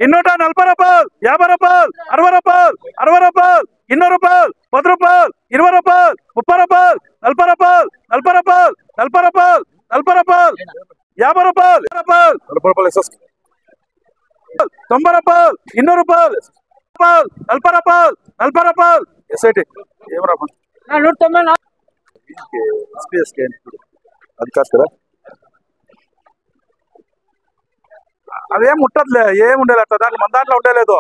ಇನ್ನೂಟ 40 ರೂಪಾಯಿ 50 ರೂಪಾಯಿ 60 ರೂಪಾಯಿ 60 ರೂಪಾಯಿ 200 ರೂಪಾಯಿ 10 ರೂಪಾಯಿ 20 ರೂಪಾಯಿ 30 ರೂಪಾಯಿ 40 ರೂಪಾಯಿ 40 ರೂಪಾಯಿ 40 ರೂಪಾಯಿ 40 ರೂಪಾಯಿ 50 ರೂಪಾಯಿ 40 ರೂಪಾಯಿ 90 ರೂಪಾಯಿ 200 ರೂಪಾಯಿ 40 ರೂಪಾಯಿ 40 ರೂಪಾಯಿ ఎస్ఐటి ఏమరాపా 190 ఎస్పీఎస్కే అది కాదు కదా అదేం ముట్టదులే ఏం ఉండేది అట్లా దాంట్లో మన దాంట్లో ఉండేలేదు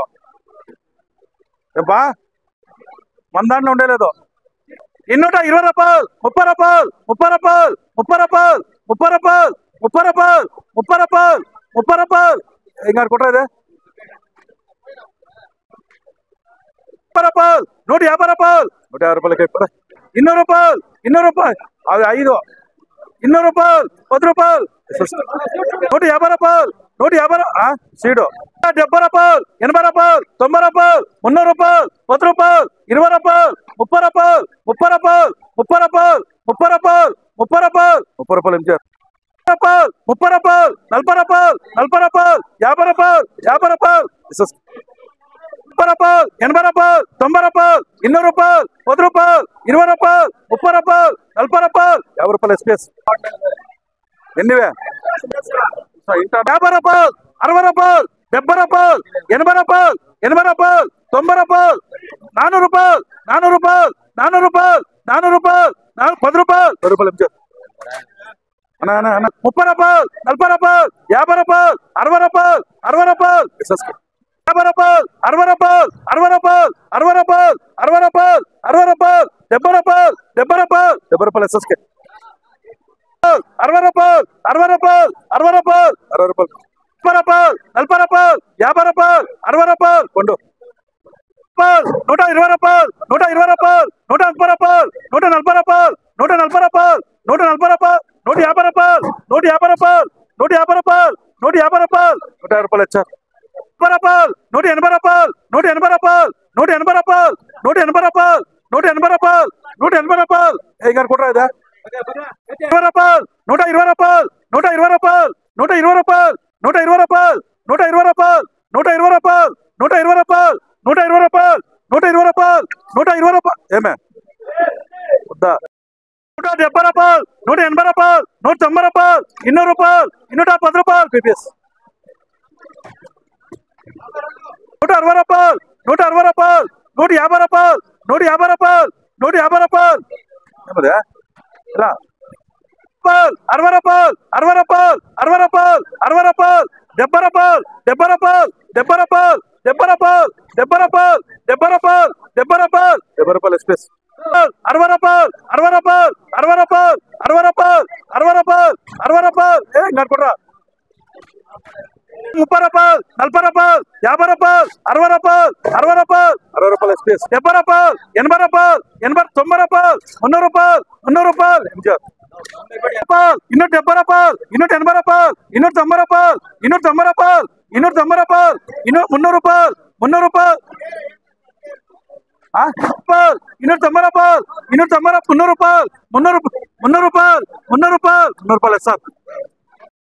ఏపా మన దాంట్లో ఉండేలేదు 220 రూపాయలు 30 రూపాయలు 30 రూపాయలు 30 రూపాయలు 30 రూపాయలు 30 రూపాయలు 30 రూపాయలు 30 రూపాయలు ఇంకా కొట్టరా ఇది 30 రూపాయలు 150 రూపాయలు 150 రూపాయలకి ఇప్పుడు 200 రూపాయలు 200 రూపాయలు అది 5 200 రూపాయలు 10 రూపాయలు 150 రూపాయలు 150 సీడు 70 రూపాయలు 80 రూపాయలు 90 రూపాయలు 300 రూపాయలు 10 రూపాయలు 20 రూపాయలు 30 రూపాయలు 30 రూపాయలు 30 రూపాయలు 30 రూపాయలు 30 రూపాయలు 30 రూపాయలు ఎంచారు 30 రూపాయలు 40 రూపాయలు 40 రూపాయలు 50 రూపాయలు 50 రూపాయలు 30 రూపాయలు 80 రూపాయలు 90 రూపాయలు 200 రూపాయలు 10 రూపాయలు 20 రూపాయలు 30 రూపాయలు 40 రూపాయలు 50 రూపాయలు ఎస్పీఎస్ ఎన్నివే 50 రూపాయలు 60 రూపాయలు 70 రూపాయలు 80 రూపాయలు 80 రూపాయలు 90 రూపాయలు 400 రూపాయలు 400 రూపాయలు 400 రూపాయలు 400 రూపాయలు 10 రూపాయలు 10 రూపాయలు ఎంచారు 30 రూపాయలు 40 రూపాయలు 50 రూపాయలు 60 రూపాయలు 60 రూపాయలు 50 రూపాయలు 60 రూపాయలు 60 రూపాయలు 60 రూపాయలు 60 రూపాయలు 60 రూపాయలు 70 రూపాయలు 70 రూపాయలు 70 రూపాయలు ఎస్ఎస్కే 60 రూపాయలు 60 రూపాయలు 60 రూపాయలు 60 రూపాయలు 30 రూపాయలు 40 రూపాయలు 50 రూపాయలు 60 రూపాయలు కొండు 120 రూపాయలు 120 రూపాయలు 130 రూపాయలు 140 రూపాయలు 140 రూపాయలు 140 రూపాయలు 150 రూపాయలు 150 రూపాయలు 150 రూపాయలు 150 రూపాయలు 150 రూపాయలు వచ్చారు 30 రూపాయలు 180 రూపాయలు 180 రూపాయలు 180 రూపాయలు 180 రూపాయలు 180 రూపాయలు 180 రూపాయలు ఏ గారు కొట్టరా ఇదా 20 రూపాయలు 120 రూపాయలు 120 రూపాయలు 120 రూపాయలు 120 రూపాయలు 120 రూపాయలు 120 రూపాయలు 120 రూపాయలు 120 రూపాయలు 120 రూపాయలు 120 రూపాయలు ఏమే వద్దా 170 రూపాయలు 180 రూపాయలు 190 రూపాయలు 200 రూపాయలు 210 రూపాయలు పీపీఎస్ 160 రూపాయలు 160 రూపాయలు 150 రూపాయలు 150 రూపాయలు 150 రూపాయలు ఏమదా రా 60 రూపాయలు 60 రూపాయలు 60 రూపాయలు 60 రూపాయలు 70 రూపాయలు 70 రూపాయలు 70 రూపాయలు 70 రూపాయలు 70 రూపాయలు 70 రూపాయలు 70 రూపాయలు 70 రూపాయలు ఎక్స్ప్రెస్ 60 రూపాయలు 60 రూపాయలు 60 రూపాయలు 60 రూపాయలు 60 రూపాయలు 60 రూపాయలు ఏ నడుపురా 30 రూపాయలు 40 రూపాయలు 50 రూపాయలు 60 రూపాయలు 60 రూపాయలు 60 రూపాయలు ఎక్స్ప్రెస్ 70 రూపాయలు 80 రూపాయలు 80 90 రూపాయలు 100 రూపాయలు 100 రూపాయలు ఎంజాయ్ 270 రూపాయలు 280 రూపాయలు 290 రూపాయలు 290 రూపాయలు 290 రూపాయలు 300 రూపాయలు 300 రూపాయలు 290 రూపాయలు 290 300 రూపాయలు 300 రూపాయలు 300 రూపాయలు 300 రూపాయలు 300 రూపాయలు సార్